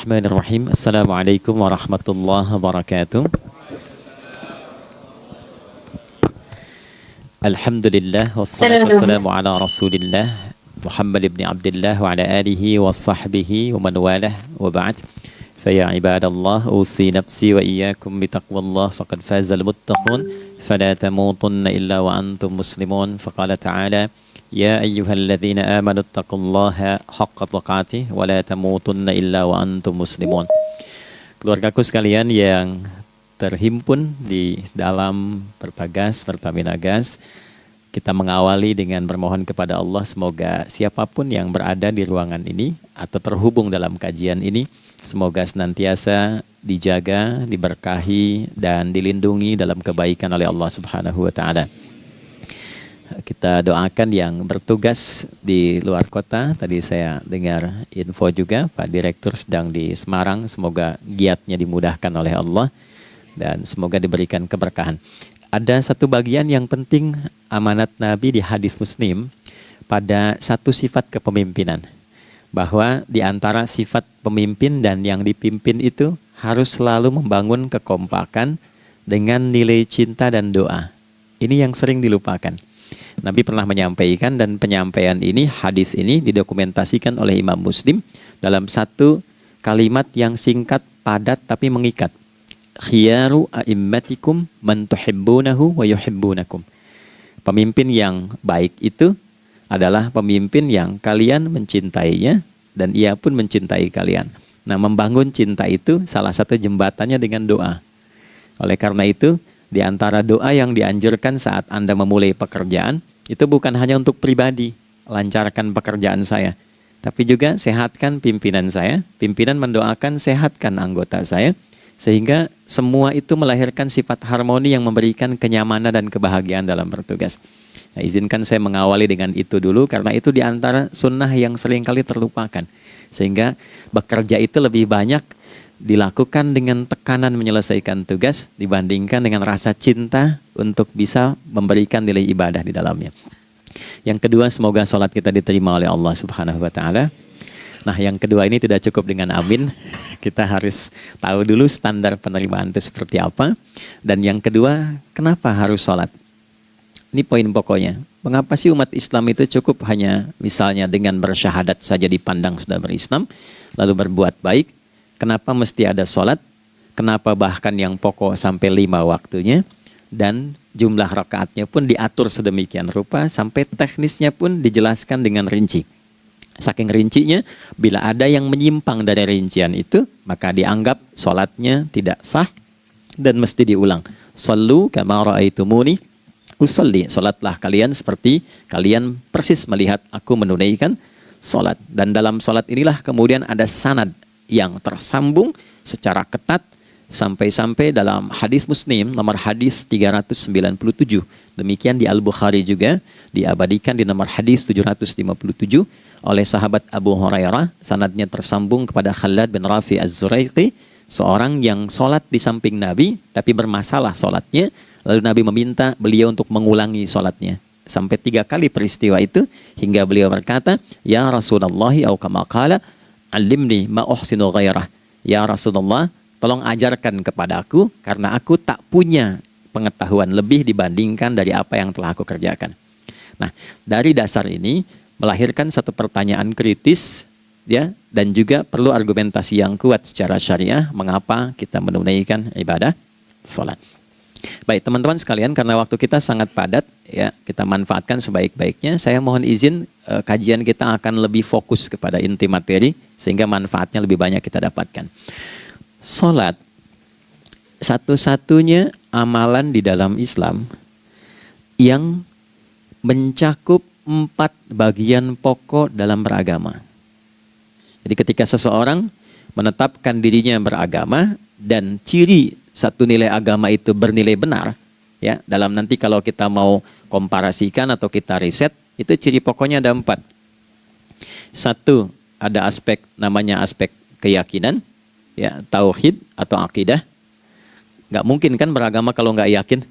Bismillahirrahmanirrahim. Assalamualaikum warahmatullahi wabarakatuh. Alhamdulillah wassalatu wassalamu ala Rasulillah Muhammad ibn Abdullah wa ala alihi wa sahbihi wa man walah wa ba'd. Faya ibadallah usi nafsi wa iyyakum bitaqwallah faqad fazal muttaqun fala tamutunna illa wa antum muslimun. Faqala ta'ala ya ayyuhalladzina amanu taqullaha haqqa tuqatih wa la tamutunna illa wa antum muslimun. Keluargaku sekalian yang terhimpun di dalam Pertagas, Pertamina Gas, kita mengawali dengan bermohon kepada Allah semoga siapapun yang berada di ruangan ini atau terhubung dalam kajian ini, semoga senantiasa dijaga, diberkahi dan dilindungi dalam kebaikan oleh Allah Subhanahu wa taala. Kita doakan yang bertugas di luar kota. Tadi saya dengar info juga Pak Direktur sedang di Semarang. Semoga giatnya dimudahkan oleh Allah dan semoga diberikan keberkahan. Ada satu bagian yang penting amanat Nabi di hadis Muslim pada satu sifat kepemimpinan. Bahwa di antara sifat pemimpin dan yang dipimpin itu harus selalu membangun kekompakan dengan nilai cinta dan doa. Ini yang sering dilupakan. Nabi pernah menyampaikan dan penyampaian ini, hadis ini didokumentasikan oleh Imam Muslim dalam satu kalimat yang singkat, padat tapi mengikat. Khiyaru a'immatikum man tuhibbunahu wa yuhibbunakum. Pemimpin yang baik itu adalah pemimpin yang kalian mencintainya dan ia pun mencintai kalian. Nah, membangun cinta itu salah satu jembatannya dengan doa. Oleh karena itu, di antara doa yang dianjurkan saat Anda memulai pekerjaan, itu bukan hanya untuk pribadi, lancarkan pekerjaan saya, tapi juga sehatkan pimpinan saya, pimpinan mendoakan sehatkan anggota saya, sehingga semua itu melahirkan sifat harmoni yang memberikan kenyamanan dan kebahagiaan dalam bertugas. Nah, izinkan saya mengawali dengan itu dulu, karena itu di antara sunnah yang seringkali terlupakan. Sehingga bekerja itu lebih banyak dilakukan dengan tekanan menyelesaikan tugas dibandingkan dengan rasa cinta untuk bisa memberikan nilai ibadah di dalamnya. Yang kedua, semoga sholat kita diterima oleh Allah Subhanahu wa taala. Nah, yang kedua ini tidak cukup dengan amin. Kita harus tahu dulu standar penerimaan itu seperti apa. Dan yang kedua, kenapa harus sholat? Ini poin pokoknya. Mengapa sih umat Islam itu cukup hanya misalnya dengan bersyahadat saja dipandang sudah berislam, lalu berbuat baik? Kenapa mesti ada sholat? Kenapa bahkan yang pokok sampai 5 waktunya? Dan jumlah rakaatnya pun diatur sedemikian rupa sampai teknisnya pun dijelaskan dengan rinci. Saking rincinya, bila ada yang menyimpang dari rincian itu, maka dianggap sholatnya tidak sah dan mesti diulang. Shallu kama ra'aitumuni usalli. Sholatlah kalian seperti kalian persis melihat aku menunaikan sholat. Dan dalam sholat inilah kemudian ada sanad yang tersambung secara ketat sampai-sampai dalam hadis Muslim nomor hadis 397. Demikian di Al-Bukhari juga diabadikan di nomor hadis 757 oleh sahabat Abu Hurairah. Sanadnya tersambung kepada Khalad bin Rafi Az-Zuraiqi, seorang yang sholat di samping Nabi tapi bermasalah sholatnya. Lalu Nabi meminta beliau untuk mengulangi sholatnya. Sampai 3 kali peristiwa itu hingga beliau berkata, ya Rasulullah au kama qala alimni ma uhsinu ghairah. Ya Rasulullah, tolong ajarkan kepadaku karena aku tak punya pengetahuan lebih dibandingkan dari apa yang telah aku kerjakan. Nah, dari dasar ini melahirkan satu pertanyaan kritis ya, dan juga perlu argumentasi yang kuat secara syariah mengapa kita menunaikan ibadah salat. Baik teman-teman sekalian, karena waktu kita sangat padat ya, kita manfaatkan sebaik-baiknya. Saya mohon izin kajian kita akan lebih fokus kepada inti materi sehingga manfaatnya lebih banyak kita dapatkan. Salat satu-satunya amalan di dalam Islam yang mencakup 4 bagian pokok dalam beragama. Jadi ketika seseorang menetapkan dirinya beragama dan ciri satu nilai agama itu bernilai benar, ya, dalam nanti kalau kita mau komparasikan atau kita riset, itu ciri pokoknya ada 4. Satu, ada aspek namanya aspek keyakinan, ya, tauhid atau akidah. Nggak mungkin kan beragama kalau nggak yakin.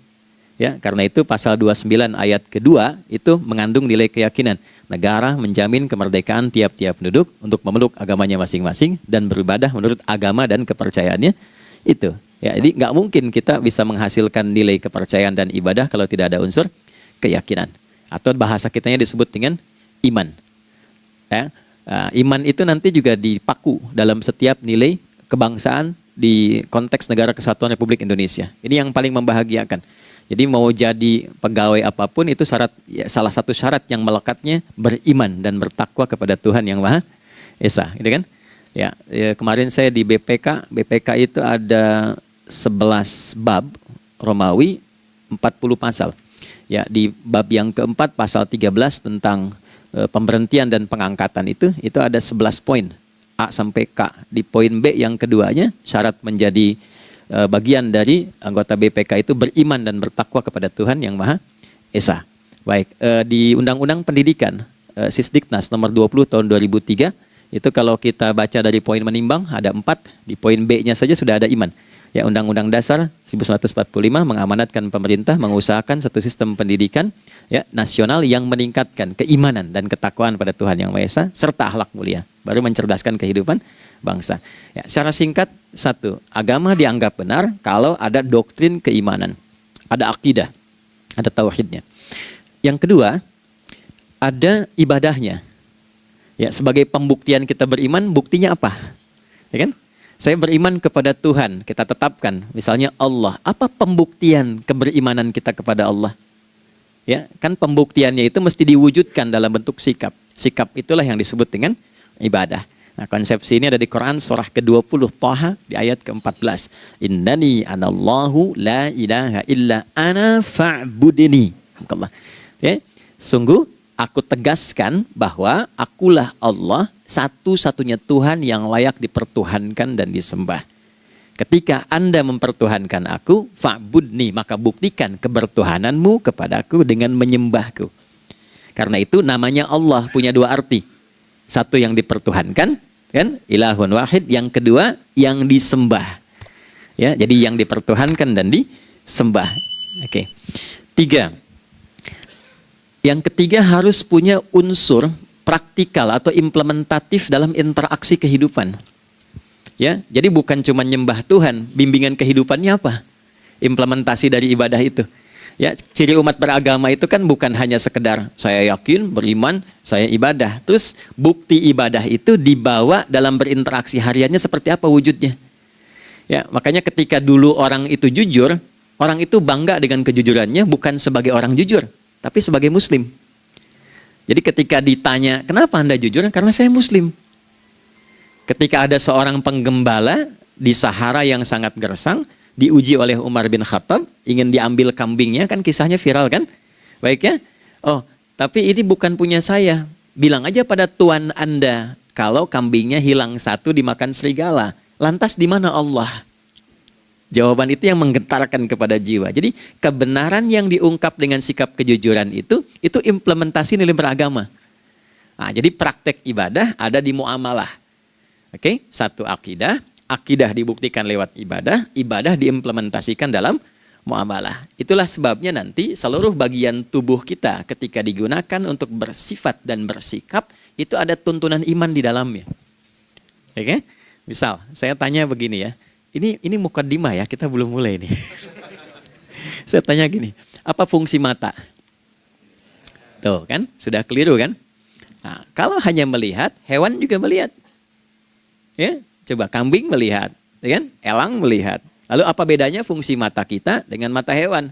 Ya, karena itu pasal 29 ayat kedua itu mengandung nilai keyakinan. Negara menjamin kemerdekaan tiap-tiap penduduk untuk memeluk agamanya masing-masing dan beribadah menurut agama dan kepercayaannya itu. Ya, jadi nggak mungkin kita bisa menghasilkan nilai kepercayaan dan ibadah kalau tidak ada unsur keyakinan. Atau bahasa kitanya disebut dengan iman. Ya, iman itu nanti juga dipaku dalam setiap nilai kebangsaan di konteks Negara Kesatuan Republik Indonesia. Ini yang paling membahagiakan. Jadi mau jadi pegawai apapun itu syarat, ya, salah satu syarat yang melekatnya beriman dan bertakwa kepada Tuhan Yang Maha Esa, gitu kan? Ya, kemarin saya di BPK itu ada 11 bab Romawi, 40 pasal. Ya, di bab yang keempat pasal 13 tentang pemberhentian dan pengangkatan itu ada 11 poin A sampai K. Di poin B yang keduanya syarat menjadi bagian dari anggota BPK itu beriman dan bertakwa kepada Tuhan Yang Maha Esa. Baik, di Undang-Undang Pendidikan Sisdiknas nomor 20 tahun 2003 itu kalau kita baca dari poin menimbang ada 4, di poin B-nya saja sudah ada iman. Ya, Undang-Undang Dasar 1945 mengamanatkan pemerintah mengusahakan satu sistem pendidikan ya nasional yang meningkatkan keimanan dan ketakwaan pada Tuhan Yang Maha Esa serta akhlak mulia, baru mencerdaskan kehidupan bangsa. Ya, secara singkat, satu, agama dianggap benar kalau ada doktrin keimanan, ada akidah, ada tauhidnya. Yang kedua, ada ibadahnya. Ya, sebagai pembuktian kita beriman, buktinya apa? Ya kan? Saya beriman kepada Tuhan, kita tetapkan, misalnya Allah. Apa pembuktian keberimanan kita kepada Allah? Ya, kan pembuktiannya itu mesti diwujudkan dalam bentuk sikap. Sikap itulah yang disebut dengan ibadah. Nah, konsepsi ini ada di Quran surah ke-20 Thaha di ayat ke-14. Innani anallahu la ilaha illa ana fa'budini. Ya, sungguh aku tegaskan bahwa akulah Allah, satu-satunya Tuhan yang layak dipertuhankan dan disembah. Ketika Anda mempertuhankan aku, fa'budni, maka buktikan kebertuhananmu kepadaku dengan menyembahku. Karena itu namanya Allah punya dua arti. Satu yang dipertuhankan, kan? Ilahun wahid. Yang kedua yang disembah. Ya, jadi yang dipertuhankan dan disembah. Oke. 3. Yang ketiga harus punya unsur praktikal atau implementatif dalam interaksi kehidupan. Ya, jadi bukan cuma nyembah Tuhan, bimbingan kehidupannya apa? Implementasi dari ibadah itu. Ya, ciri umat beragama itu kan bukan hanya sekedar saya yakin, beriman, saya ibadah. Terus bukti ibadah itu dibawa dalam berinteraksi hariannya seperti apa wujudnya. Ya, makanya ketika dulu orang itu jujur, orang itu bangga dengan kejujurannya bukan sebagai orang jujur, tapi sebagai muslim. Jadi ketika ditanya, kenapa Anda jujur? Karena saya muslim. Ketika ada seorang penggembala di Sahara yang sangat gersang, diuji oleh Umar bin Khattab, ingin diambil kambingnya, kan kisahnya viral kan? Baik ya? Oh, tapi ini bukan punya saya. Bilang aja pada tuan Anda, kalau kambingnya hilang satu dimakan serigala. Lantas di mana Allah? Jawaban itu yang menggetarkan kepada jiwa. Jadi kebenaran yang diungkap dengan sikap kejujuran itu implementasi nilai beragama. Nah, jadi praktek ibadah ada di muamalah. Oke, satu akidah, akidah dibuktikan lewat ibadah, ibadah diimplementasikan dalam muamalah. Itulah sebabnya nanti seluruh bagian tubuh kita ketika digunakan untuk bersifat dan bersikap, itu ada tuntunan iman di dalamnya. Oke? Misal, saya tanya begini ya. Ini mukaddimah ya, kita belum mulai nih. Saya tanya gini, apa fungsi mata? Tuh kan, sudah keliru kan? Nah, kalau hanya melihat, hewan juga melihat. Ya, coba kambing melihat, ya kan? Elang melihat. Lalu apa bedanya fungsi mata kita dengan mata hewan?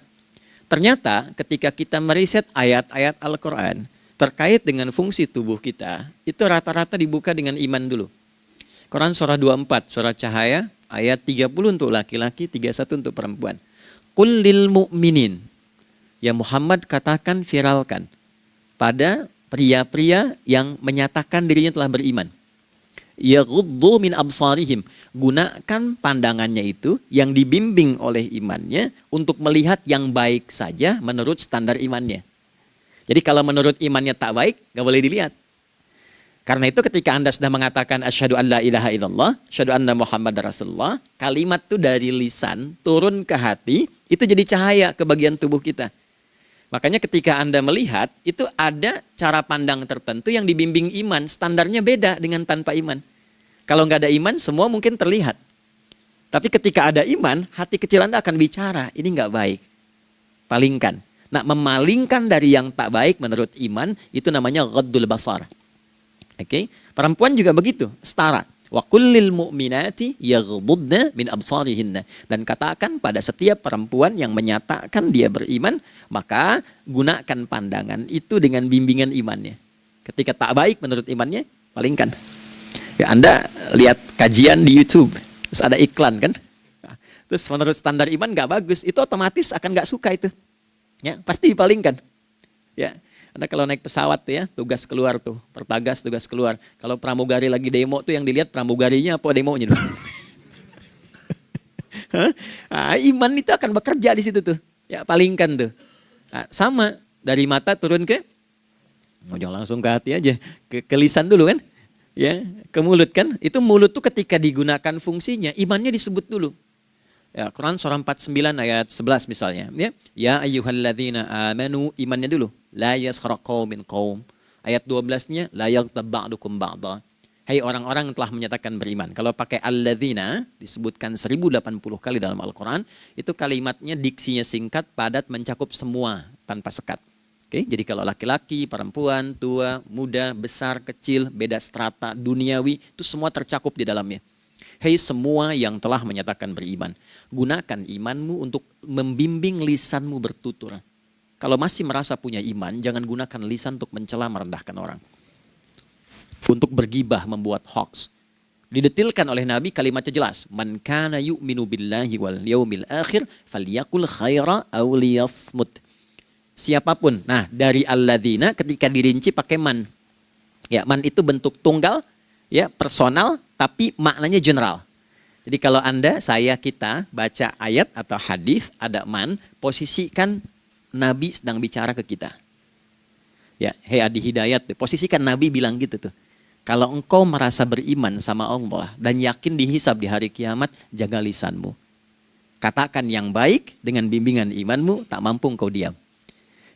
Ternyata ketika kita meriset ayat-ayat Al-Quran terkait dengan fungsi tubuh kita, itu rata-rata dibuka dengan iman dulu. Quran surah 24, surah Cahaya, ayat 30 untuk laki-laki, 31 untuk perempuan. Qul lil mu'minin. Ya Muhammad katakan, viralkan pada pria-pria yang menyatakan dirinya telah beriman. Yaghuddu min absarihim. Gunakan pandangannya itu yang dibimbing oleh imannya untuk melihat yang baik saja menurut standar imannya. Jadi kalau menurut imannya tak baik, gak boleh dilihat. Karena itu ketika Anda sudah mengatakan asyhadu an la ilaha illallah, asyhadu anna Muhammad Rasulullah, kalimat itu dari lisan turun ke hati, Itu jadi cahaya ke bagian tubuh kita. Makanya ketika Anda melihat, itu ada cara pandang tertentu yang dibimbing iman. Standarnya beda dengan tanpa iman. Kalau nggak ada iman, semua mungkin terlihat. Tapi ketika ada iman, hati kecil Anda akan bicara, ini nggak baik. Palingkan. Nah, memalingkan dari yang tak baik menurut iman, itu namanya ghaddul basar. Oke? Perempuan juga begitu, setara. Wa kullil mu'minati yaghdudna min absarihinna. Dan katakan pada setiap perempuan yang menyatakan dia beriman, maka gunakan pandangan itu dengan bimbingan imannya. Ketika tak baik menurut imannya, palingkan. Ya, Anda lihat kajian di YouTube, terus ada iklan kan? Terus menurut standar iman nggak bagus, itu otomatis akan nggak suka itu. Ya, pasti dipalingkan. Ya, Anda kalau naik pesawat tuh ya, tugas keluar tuh, pertagas tugas keluar. Kalau pramugari lagi demo tuh yang dilihat pramugarinya apa demonya dulu. Nah, iman itu akan bekerja di situ tuh. Ya, palingkan tuh. Nah, sama dari mata turun ke, jangan langsung ke hati aja, ke lisan dulu kan? Ya, ke mulut kan? Itu mulut tuh ketika digunakan fungsinya, imannya disebut dulu. Ya, Quran surah 49 ayat 11 misalnya, ya. Ya ayyuhalladzina amanu, imannya dulu. La yaskhar qaumin qaum. Ayat 12-nya la yaghtab ba'dukum ba'dha. Hai orang-orang yang telah menyatakan beriman. Kalau pakai alladzina disebutkan 1080 kali dalam Al-Qur'an, itu kalimatnya diksinya singkat, padat, mencakup semua tanpa sekat. Oke, jadi kalau laki-laki, perempuan, tua, muda, besar, kecil, beda strata, duniawi, itu semua tercakup di dalamnya. Hei semua yang telah menyatakan beriman, gunakan imanmu untuk membimbing lisanmu bertutur. Kalau masih merasa punya iman, jangan gunakan lisan untuk mencela, merendahkan orang. Untuk bergibah, membuat hoax. Didetilkan oleh Nabi, kalimatnya jelas. Man kana yu'minu billahi wal yaumil akhir, falyakul khaira aw liyasmut. Siapapun. Nah, dari alladzina ketika dirinci pakai man. Ya, man itu bentuk tunggal, ya, personal, tapi maknanya general. Jadi kalau Anda, saya, kita baca ayat atau hadis ada man, posisikan Nabi sedang bicara ke kita. Ya, hei Adi Hidayat, posisikan Nabi bilang gitu tuh. Kalau engkau merasa beriman sama Allah dan yakin dihisab di hari kiamat, jaga lisanmu. Katakan yang baik dengan bimbingan imanmu, tak mampu engkau diam.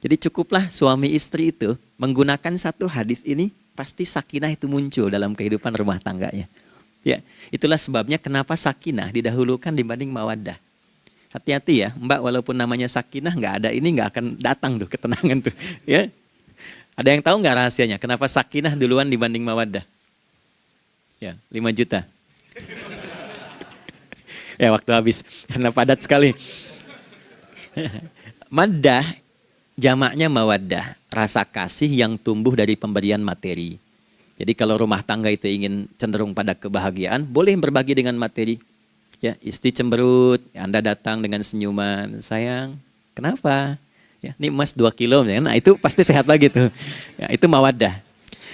Jadi cukuplah suami istri itu menggunakan satu hadis ini, pasti sakinah itu muncul dalam kehidupan rumah tangganya. Ya, itulah sebabnya kenapa sakinah didahulukan dibanding mawaddah. Hati-hati ya, Mbak, walaupun namanya sakinah nggak ada ini nggak akan datang tuh ketenangan tuh. Ya, ada yang tahu nggak rahasianya? Kenapa sakinah duluan dibanding mawaddah? Ya, 5 juta. Ya, waktu habis karena padat sekali. Maddah jamaknya mawaddah, rasa kasih yang tumbuh dari pemberian materi. Jadi kalau rumah tangga itu ingin cenderung pada kebahagiaan, boleh berbagi dengan materi. Ya, istri cemberut, Anda datang dengan senyuman, sayang, kenapa? Ya, ini emas 2 kilo, nah itu pasti sehat lagi tuh. Ya, itu mawaddah.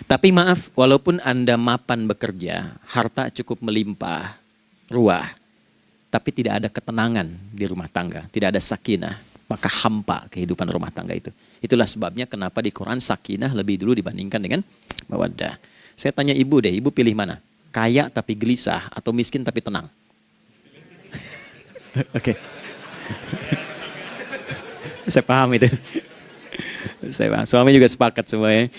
Tapi maaf, walaupun Anda mapan bekerja, harta cukup melimpah, ruah, tapi tidak ada ketenangan di rumah tangga, tidak ada sakinah, maka hampa kehidupan rumah tangga itu. Itulah sebabnya kenapa di Quran sakinah lebih dulu dibandingkan dengan mawaddah. Saya tanya ibu deh, ibu pilih mana? Kaya tapi gelisah atau miskin tapi tenang? Oke. Saya paham itu. Saya paham. Suami juga sepakat semuanya.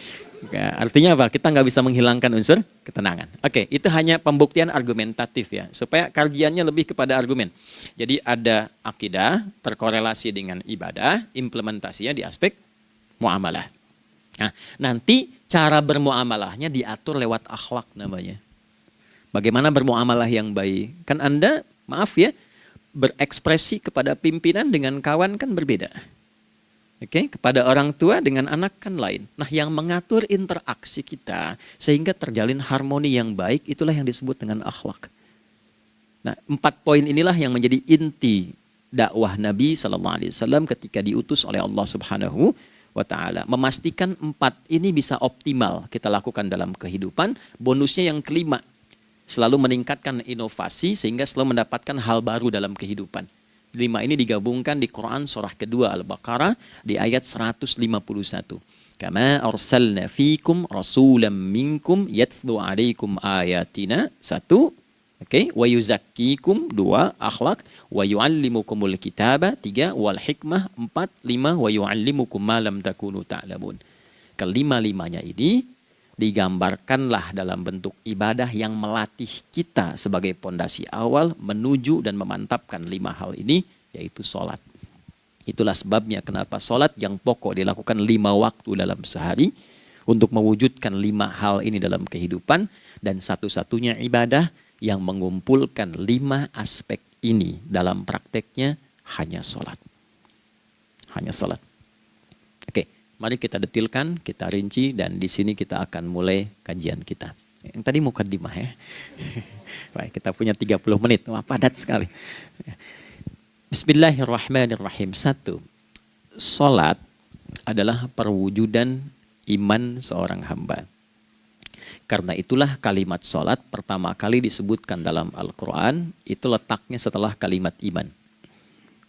Artinya apa? Kita nggak bisa menghilangkan unsur ketenangan. Oke, itu hanya pembuktian argumentatif ya, supaya kajiannya lebih kepada argumen. Jadi ada akidah terkorelasi dengan ibadah, implementasinya di aspek muamalah. Nah, nanti cara bermuamalahnya diatur lewat akhlak namanya. Bagaimana bermuamalah yang baik? Kan Anda, maaf ya, berekspresi kepada pimpinan dengan kawan kan berbeda. Oke, kepada orang tua dengan anak kan lain. Nah, yang mengatur interaksi kita sehingga terjalin harmoni yang baik, itulah yang disebut dengan akhlak. Nah, 4 poin inilah yang menjadi inti dakwah Nabi SAW ketika diutus oleh Allah Subhanahu wa Ta'ala. Memastikan 4 ini bisa optimal kita lakukan dalam kehidupan. Bonusnya yang kelima, selalu meningkatkan inovasi sehingga selalu mendapatkan hal baru dalam kehidupan. 5 ini digabungkan di Quran surah kedua Al-Baqarah di ayat 151. Kama arsalna fikum rasulam minkum yatslu alaikum ayatina. 1. Oke, wa yuzakkikum 2, akhlak, wa yu'allimukumul kitaba 3, wal hikmah 4, 5, wa yu'allimukum ma lam takunu ta'lamun. Kelima-limanya ini digambarkanlah dalam bentuk ibadah yang melatih kita sebagai pondasi awal menuju dan memantapkan 5 hal ini, yaitu sholat. Itulah sebabnya kenapa sholat yang pokok dilakukan 5 waktu dalam sehari untuk mewujudkan 5 hal ini dalam kehidupan, dan satu-satunya ibadah yang mengumpulkan 5 aspek ini dalam prakteknya hanya sholat. Hanya sholat. Oke, mari kita detilkan, kita rinci, dan di sini kita akan mulai kajian kita. Yang tadi mukadimah ya. Baik, kita punya 30 menit. Wah, padat sekali. Bismillahirrahmanirrahim. 1. Sholat adalah perwujudan iman seorang hamba. Karena itulah kalimat sholat pertama kali disebutkan dalam Al-Quran, itu letaknya setelah kalimat iman.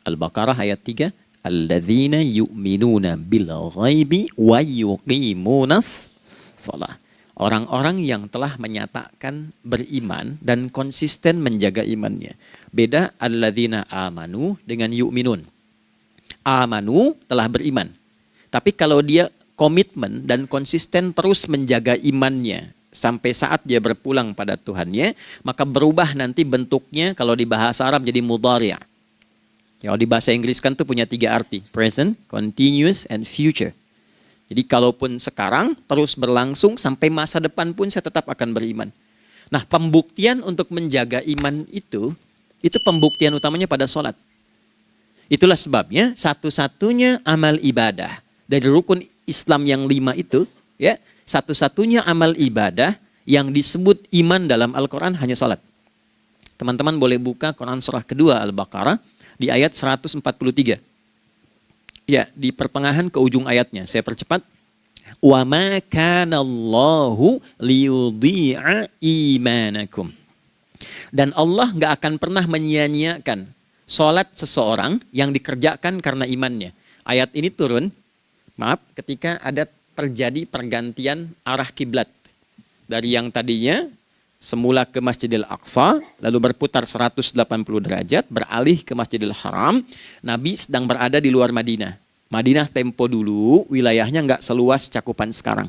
Al-Baqarah ayat 3, Alladzina yu'minuna bil ghaibi wa yuqimunas sholat. Orang-orang yang telah menyatakan beriman dan konsisten menjaga imannya. Beda alladzina amanu dengan yu'minun. Amanu telah beriman. Tapi kalau dia komitmen dan konsisten terus menjaga imannya sampai saat dia berpulang pada Tuhannya, maka berubah nanti bentuknya kalau di bahasa Arab jadi mudhari'. Kalau di bahasa Inggris kan tuh punya 3 arti, present, continuous, and future. Jadi kalaupun sekarang terus berlangsung sampai masa depan pun saya tetap akan beriman. Nah, pembuktian untuk menjaga iman itu pembuktian utamanya pada sholat. Itulah sebabnya satu-satunya amal ibadah dari rukun Islam yang 5 itu, ya, satu-satunya amal ibadah yang disebut iman dalam Al-Quran hanya sholat. Teman-teman boleh buka Quran surah kedua Al-Baqarah di ayat 143. Ya, di pertengahan ke ujung ayatnya. Saya percepat. Wa ma kana Allahu liyudhi'a imanakum. Dan Allah nggak akan pernah menyia-nyiakan sholat seseorang yang dikerjakan karena imannya. Ayat ini turun, ketika ada terjadi pergantian arah kiblat. Dari yang tadinya semula ke Masjidil Aqsa, lalu berputar 180 derajat, beralih ke Masjidil Haram. Nabi sedang berada di luar Madinah. Madinah tempo dulu, wilayahnya nggak seluas cakupan sekarang.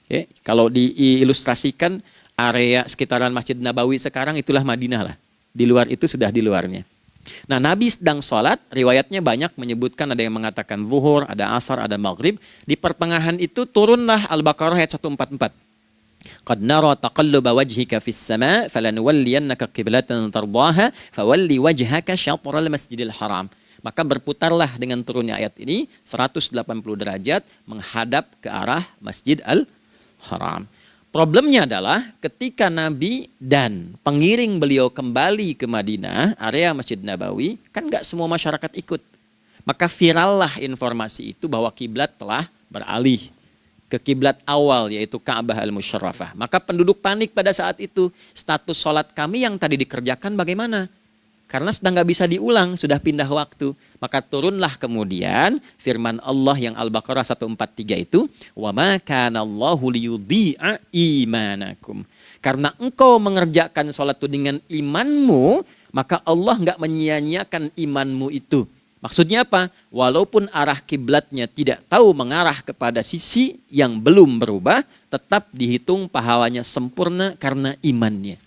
Oke, kalau diilustrasikan, area sekitaran Masjid Nabawi sekarang itulah Madinah lah. Di luar itu sudah di luarnya. Nah, Nabi sedang sholat, riwayatnya banyak menyebutkan, ada yang mengatakan zuhur, ada asar, ada maghrib. Di pertengahan itu turunlah Al-Baqarah ayat 144. Qad nara taqalluba wajhika fis sama' falanuwalliyannaka qiblatan tardaha fawalli wajhaka syatral masjidil haram. Maka berputarlah dengan turunnya ayat ini 180 derajat menghadap ke arah Masjid Al-Haram. Problemnya adalah ketika Nabi dan pengiring beliau kembali ke Madinah, area Masjid Nabawi, kan nggak semua masyarakat ikut. Maka virallah informasi itu bahwa kiblat telah beralih ke kiblat awal, yaitu Ka'bah Al-Musyarrafah. Maka penduduk panik pada saat itu. Status sholat kami yang tadi dikerjakan bagaimana? Karena sedang nggak bisa diulang, sudah pindah waktu. Maka turunlah kemudian firman Allah yang Al-Baqarah 143 itu, wa ma kana Allahu liyudhi'a imanakum. Karena engkau mengerjakan sholat itu dengan imanmu, maka Allah nggak menyia-nyiakan imanmu itu. Maksudnya apa? Walaupun arah kiblatnya tidak tahu mengarah kepada sisi yang belum berubah, tetap dihitung pahalanya sempurna karena imannya.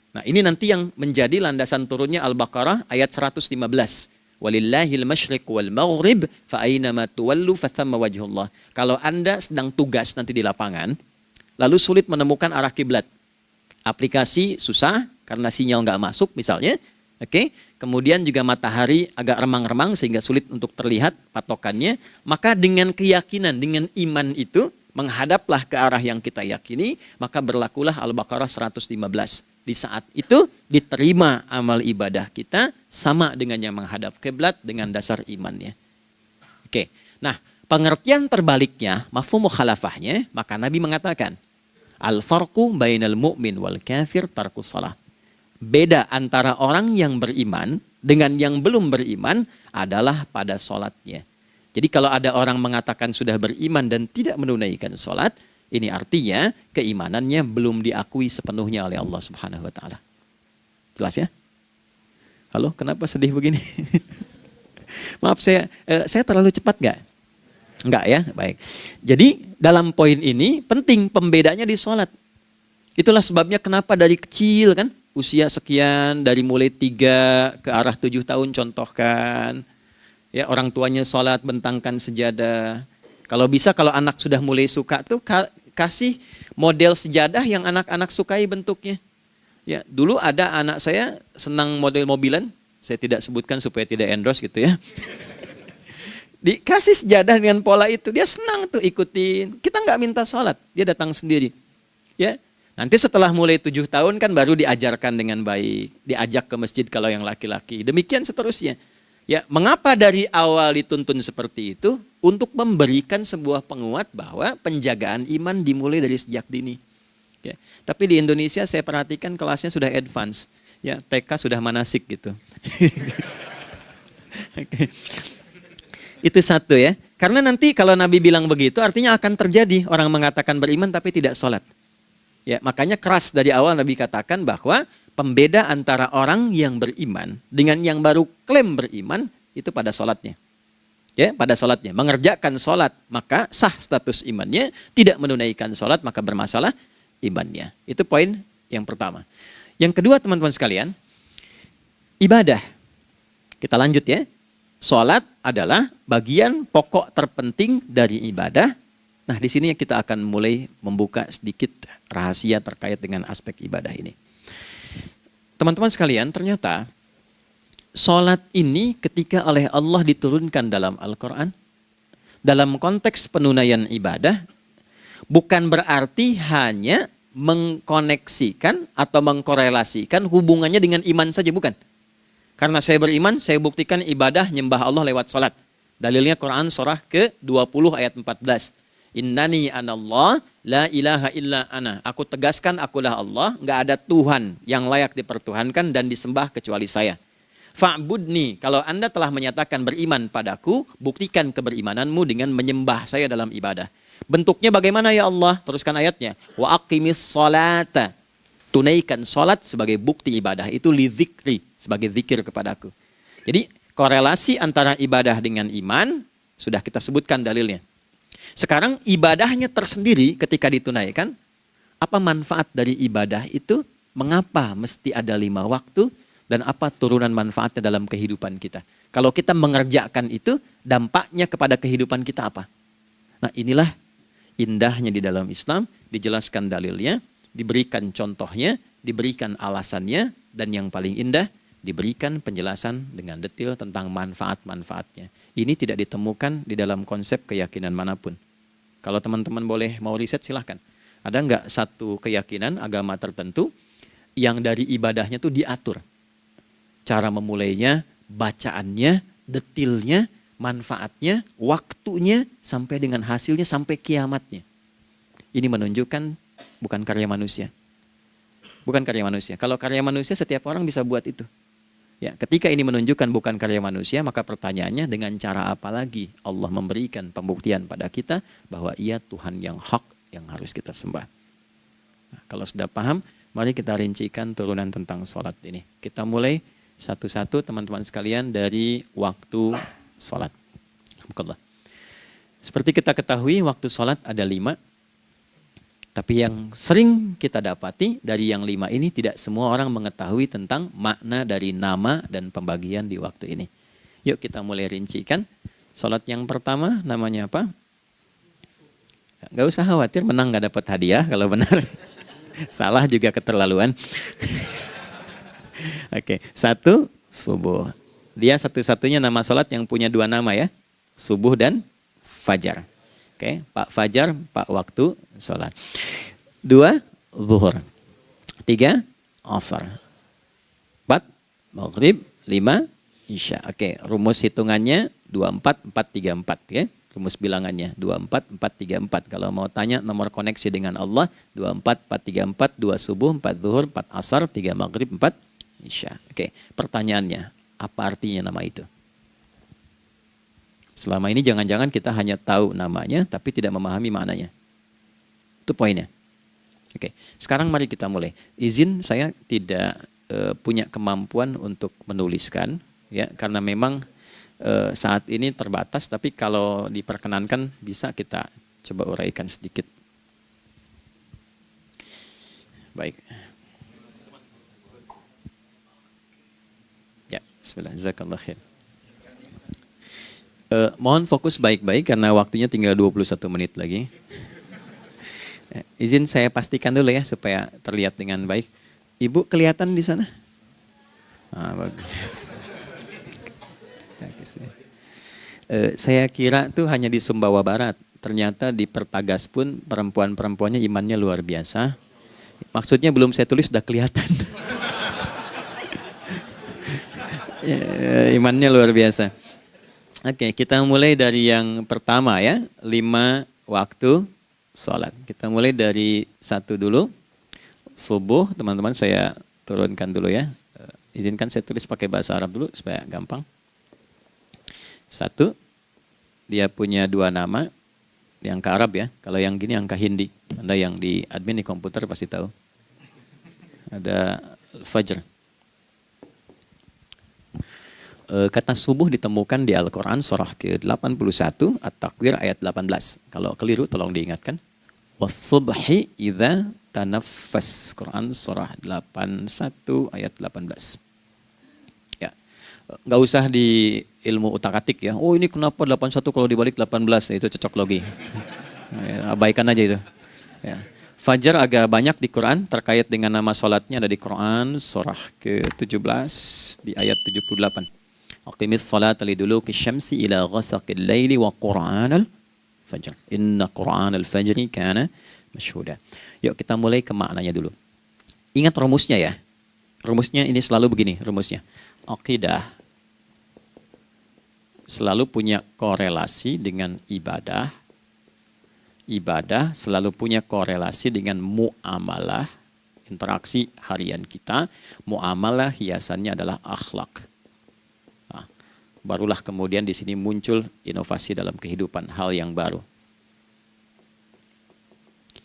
Nah, ini nanti yang menjadi landasan turunnya Al-Baqarah ayat 115. Walillahil masyriq wal maghrib fa aina ma tuwallu fa thamma wajhullah. Kalau Anda sedang tugas nanti di lapangan, lalu sulit menemukan arah kiblat. Aplikasi susah karena sinyal nggak masuk misalnya. Oke, kemudian juga matahari agak remang-remang sehingga sulit untuk terlihat patokannya. Maka dengan keyakinan, dengan iman itu, menghadaplah ke arah yang kita yakini, maka berlakulah Al-Baqarah 115. Di saat itu diterima amal ibadah kita sama dengan yang menghadap kiblat dengan dasar imannya. Oke, nah pengertian terbaliknya, mafhum mukhalafahnya, maka Nabi mengatakan, al-farqu bainal mu'min wal kafir tarkus shalah. Beda antara orang yang beriman dengan yang belum beriman adalah pada sholatnya. Jadi kalau ada orang mengatakan sudah beriman dan tidak menunaikan sholat, ini artinya keimanannya belum diakui sepenuhnya oleh Allah Subhanahu wa taala. Jelas ya? Halo, kenapa sedih begini? Maaf, saya terlalu cepat nggak? Enggak ya, baik. Jadi dalam poin ini penting pembedanya di sholat. Itulah sebabnya kenapa dari kecil kan, usia sekian, dari mulai 3 ke arah 7 tahun contohkan. Ya, orang tuanya sholat bentangkan sejadah. Kalau bisa, kalau anak sudah mulai suka tuh kasih model sejadah yang anak-anak sukai bentuknya. Ya, dulu ada anak saya senang model mobilan, saya tidak sebutkan supaya tidak endorse gitu ya. Dikasih sejadah dengan pola itu, dia senang tuh ikutin. Kita nggak minta sholat, dia datang sendiri. Ya, nanti setelah mulai 7 tahun kan baru diajarkan dengan baik, diajak ke masjid kalau yang laki-laki. Demikian seterusnya. Ya, mengapa dari awal dituntun seperti itu? Untuk memberikan sebuah penguat bahwa penjagaan iman dimulai dari sejak dini. Ya, tapi di Indonesia saya perhatikan kelasnya sudah advance. Ya, TK sudah manasik gitu. Okay. Itu satu ya. Karena nanti kalau Nabi bilang begitu artinya akan terjadi orang mengatakan beriman tapi tidak sholat. Ya, makanya keras dari awal Nabi katakan bahwa pembeda antara orang yang beriman dengan yang baru klaim beriman itu pada sholatnya. Ya, pada sholatnya. Mengerjakan sholat maka sah status imannya, tidak menunaikan sholat maka bermasalah imannya. Itu poin yang pertama. Yang kedua teman-teman sekalian, ibadah. Kita lanjut ya. Sholat adalah bagian pokok terpenting dari ibadah. Nah, di sini kita akan mulai membuka sedikit rahasia terkait dengan aspek ibadah ini. Teman-teman sekalian, ternyata sholat ini ketika oleh Allah diturunkan dalam Al-Quran, dalam konteks penunaian ibadah, bukan berarti hanya mengkoneksikan atau mengkorelasikan hubungannya dengan iman saja, bukan. Karena saya beriman, saya buktikan ibadah nyembah Allah lewat sholat. Dalilnya Quran surah ke-20 ayat 14. Innani anallah la ilaha illa ana. Aku tegaskan akulah Allah, nggak ada Tuhan yang layak dipertuhankan dan disembah kecuali saya. Fa'budni, kalau Anda telah menyatakan beriman padaku, buktikan keberimananmu dengan menyembah saya dalam ibadah. Bentuknya bagaimana ya Allah? Teruskan ayatnya. Wa aqimis sholata. Tunaikan sholat sebagai bukti ibadah. Itu li dzikri, sebagai zikir kepadaku. Jadi korelasi antara ibadah dengan iman, sudah kita sebutkan dalilnya. Sekarang ibadahnya tersendiri ketika ditunaikan, apa manfaat dari ibadah itu? Mengapa mesti ada 5 waktu? Dan apa turunan manfaatnya dalam kehidupan kita? Kalau kita mengerjakan itu, dampaknya kepada kehidupan kita apa? Nah, inilah indahnya di dalam Islam, dijelaskan dalilnya, diberikan contohnya, diberikan alasannya, dan yang paling indah, diberikan penjelasan dengan detail tentang manfaat-manfaatnya. Ini tidak ditemukan di dalam konsep keyakinan manapun. Kalau teman-teman boleh mau riset silahkan. Ada nggak satu keyakinan agama tertentu yang dari ibadahnya itu diatur? Cara memulainya, bacaannya, detailnya, manfaatnya, waktunya, sampai dengan hasilnya, sampai kiamatnya. Ini menunjukkan bukan karya manusia. Bukan karya manusia. Kalau karya manusia setiap orang bisa buat itu. Ya, ketika ini menunjukkan bukan karya manusia, maka pertanyaannya dengan cara apa lagi Allah memberikan pembuktian pada kita bahwa Ia Tuhan yang hak yang harus kita sembah. Nah, kalau sudah paham, mari kita rincikan turunan tentang sholat ini. Kita mulai satu-satu teman-teman sekalian dari waktu sholat. Seperti kita ketahui waktu sholat ada 5. Tapi yang sering kita dapati dari yang 5 ini tidak semua orang mengetahui tentang makna dari nama dan pembagian di waktu ini. Yuk kita mulai rincikan. Sholat yang pertama namanya apa? Gak usah khawatir, menang gak dapat hadiah kalau benar. Salah juga keterlaluan. Oke, 1 subuh. Dia satu-satunya nama sholat yang punya 2 nama ya. Subuh dan fajar. Oke, Pak Fajar, Pak waktu sholat. 2, zuhur. 3, asar. 4, maghrib. 5, isya. Oke, rumus hitungannya 24, 4, 3, 4. Ya. Rumus bilangannya 24, 4, 3, 4. Kalau mau tanya nomor koneksi dengan Allah, 24, 4, 3, 4, 2 subuh, 4 zuhur, 4 asar, 3 maghrib, 4 isya. Oke, pertanyaannya, apa artinya nama itu? Selama ini jangan-jangan kita hanya tahu namanya, tapi tidak memahami maknanya. Itu poinnya. Oke, sekarang mari kita mulai. Izin saya tidak punya kemampuan untuk menuliskan, ya, karena memang saat ini terbatas, tapi kalau diperkenankan bisa kita coba uraikan sedikit. Baik. Ya, bismillah, jazakallah khair. Mohon fokus baik-baik karena waktunya tinggal 21 menit lagi. Izin saya pastikan dulu ya supaya terlihat dengan baik. Ibu kelihatan di sana? Bagus. Saya kira tuh hanya di Sumbawa Barat. Ternyata di Pertagas pun perempuan-perempuannya imannya luar biasa. Maksudnya belum saya tulis sudah kelihatan. Imannya luar biasa. Oke, kita mulai dari yang pertama ya, 5 waktu sholat. Kita mulai dari 1 dulu. Subuh, teman-teman saya turunkan dulu ya. Izinkan saya tulis pakai bahasa Arab dulu supaya gampang. 1, dia punya 2 nama. Yang ke Arab ya, kalau yang gini angka Hindi. Anda yang di admin di komputer pasti tahu. Ada Fajr. Kata subuh ditemukan di Al-Quran surah ke-81 At-Takwir ayat 18. Kalau keliru tolong diingatkan. Was-subhi idza tanaffas. Quran surah 81 ayat 18. Ya. Nggak usah di ilmu utak-atik ya. Oh ini kenapa 81 kalau dibalik 18? Itu cocok logi. Ya, abaikan aja itu. Ya. Fajar agak banyak di Quran terkait dengan nama sholatnya ada di Quran surah ke-17 di ayat 78. Aqimis salata liduluki syamsi ila ghasaqil laili wa qur'anal fajr. Inna qur'anal fajri kana masyhuda. Yuk kita mulai ke maknanya dulu. Ingat rumusnya ya. Rumusnya ini selalu begini rumusnya. Aqidah selalu punya korelasi dengan ibadah. Ibadah selalu punya korelasi dengan muamalah, interaksi harian kita. Muamalah hiasannya adalah akhlak. Barulah kemudian di sini muncul inovasi dalam kehidupan, hal yang baru.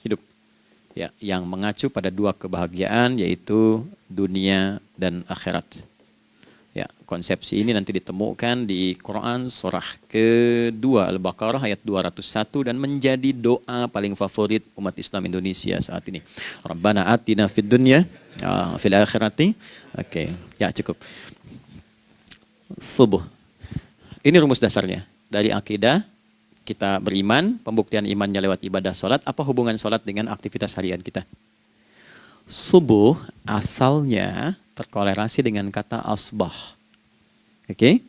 Hidup ya, yang mengacu pada 2 kebahagiaan yaitu dunia dan akhirat. Ya, konsepsi ini nanti ditemukan di Quran surah ke-2 Al-Baqarah ayat 201 dan menjadi doa paling favorit umat Islam Indonesia saat ini. Rabbana atina fid dunya fil akhirati. Oke, ya cukup. Subuh. Ini rumus dasarnya. Dari akidah, kita beriman, pembuktian imannya lewat ibadah sholat. Apa hubungan sholat dengan aktivitas harian kita? Subuh asalnya terkorelasi dengan kata asbah. Oke?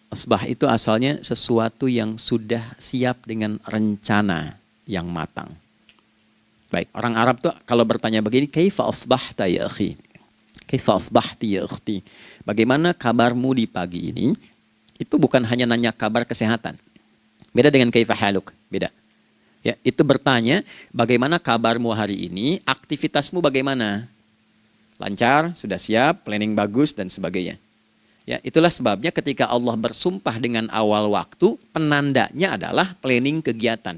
Asbah itu asalnya sesuatu yang sudah siap dengan rencana yang matang. Baik, orang Arab tuh kalau bertanya begini, kaifa asbahta ya akhi? Kaifa asbahti ya ukhti? Bagaimana kabarmu di pagi ini? Itu bukan hanya nanya kabar kesehatan. Beda dengan kaifa haluk, beda. Ya, itu bertanya bagaimana kabarmu hari ini, aktivitasmu bagaimana? Lancar, sudah siap, planning bagus dan sebagainya. Ya, itulah sebabnya ketika Allah bersumpah dengan awal waktu, penandanya adalah planning kegiatan.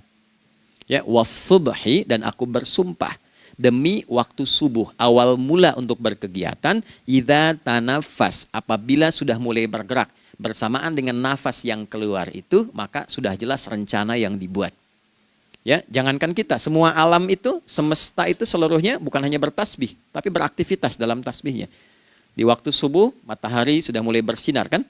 Ya, was-subhi dan aku bersumpah demi waktu subuh, awal mula untuk berkegiatan, idza tanafas, apabila sudah mulai bergerak. Bersamaan dengan nafas yang keluar itu, maka sudah jelas rencana yang dibuat. Ya, jangankan kita, semua alam itu, semesta itu seluruhnya bukan hanya bertasbih, tapi beraktivitas dalam tasbihnya. Di waktu subuh, matahari sudah mulai bersinar kan?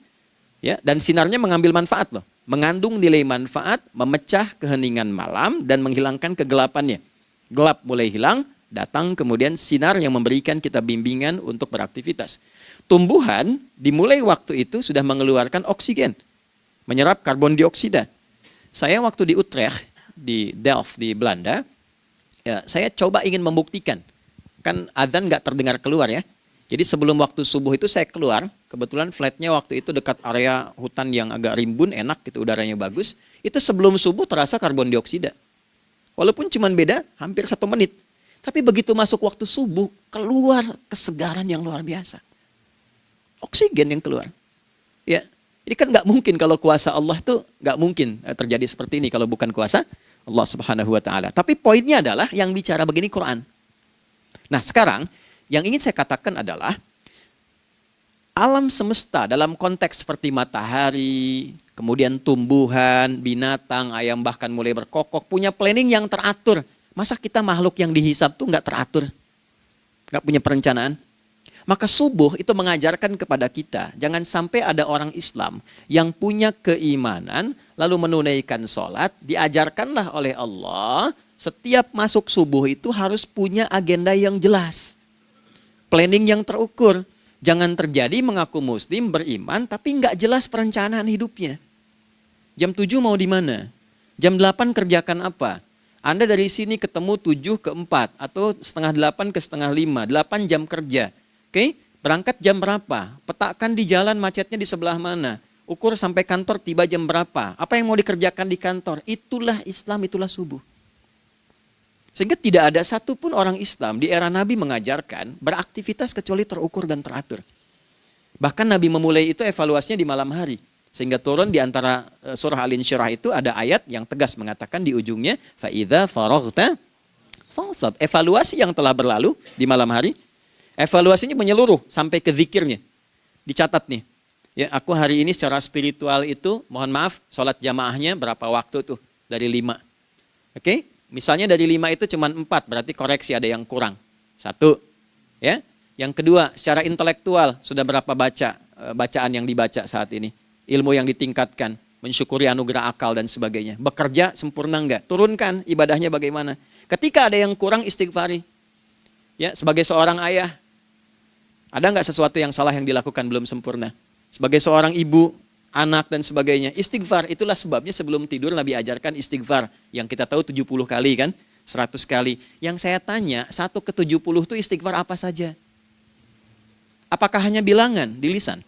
Ya, dan sinarnya mengambil manfaat loh. Mengandung nilai manfaat, memecah keheningan malam dan menghilangkan kegelapannya. Gelap mulai hilang, datang kemudian sinar yang memberikan kita bimbingan untuk beraktivitas. Tumbuhan dimulai waktu itu sudah mengeluarkan oksigen, menyerap karbon dioksida. Saya waktu di Utrecht, di Delft di Belanda, ya, saya coba ingin membuktikan. Kan adzan nggak terdengar keluar ya. Jadi sebelum waktu subuh itu saya keluar, kebetulan flatnya waktu itu dekat area hutan yang agak rimbun, enak gitu, udaranya bagus. Itu sebelum subuh terasa karbon dioksida. Walaupun cuma beda hampir 1 menit. Tapi begitu masuk waktu subuh, keluar kesegaran yang luar biasa. Oksigen yang keluar. Ya, ini kan nggak mungkin kalau kuasa Allah tuh nggak mungkin terjadi seperti ini kalau bukan kuasa Allah Subhanahu Wa Taala. Tapi poinnya adalah yang bicara begini Quran. Nah sekarang yang ingin saya katakan adalah Alam semesta dalam konteks seperti matahari, kemudian tumbuhan, binatang, ayam bahkan mulai berkokok, punya planning yang teratur. Masa kita makhluk yang dihisab tuh nggak teratur? Nggak punya perencanaan? Maka subuh itu mengajarkan kepada kita, jangan sampai ada orang Islam yang punya keimanan, lalu menunaikan sholat, diajarkanlah oleh Allah, setiap masuk subuh itu harus punya agenda yang jelas. Planning yang terukur. Jangan terjadi mengaku muslim, beriman, tapi nggak jelas perencanaan hidupnya. Jam 7 mau di mana? Jam 8 kerjakan apa? Anda dari sini ketemu 7 ke 4, atau setengah 8 ke setengah 5, 8 jam kerja. Oke, berangkat jam berapa? Petakan di jalan macetnya di sebelah mana? Ukur sampai kantor tiba jam berapa? Apa yang mau dikerjakan di kantor? Itulah Islam, itulah subuh. Sehingga tidak ada satupun orang Islam di era Nabi mengajarkan beraktivitas kecuali terukur dan teratur. Bahkan Nabi memulai itu evaluasinya di malam hari. Sehingga turun di antara surah Al-Insyirah itu ada ayat yang tegas mengatakan di ujungnya, فَإِذَا فَرَغْتَ فَانْصَبْ. Evaluasi yang telah berlalu di malam hari, evaluasinya menyeluruh sampai ke zikirnya. Dicatat nih, ya aku hari ini secara spiritual itu, mohon maaf, sholat jamaahnya berapa waktu tuh? Dari 5. Oke? Misalnya dari 5 itu cuma 4, berarti koreksi ada yang kurang. 1, ya. Yang kedua, secara intelektual sudah berapa bacaan yang dibaca saat ini, ilmu yang ditingkatkan, mensyukuri anugerah akal dan sebagainya. Bekerja sempurna enggak? Turunkan ibadahnya bagaimana? Ketika ada yang kurang, istighfari. Ya, sebagai seorang ayah, ada enggak sesuatu yang salah yang dilakukan belum sempurna? Sebagai seorang ibu, anak dan sebagainya, istighfar. Itulah sebabnya sebelum tidur Nabi ajarkan istighfar. Yang kita tahu 70 kali kan, 100 kali. Yang saya tanya, 1 ke 70 itu istighfar apa saja? Apakah hanya bilangan di lisan?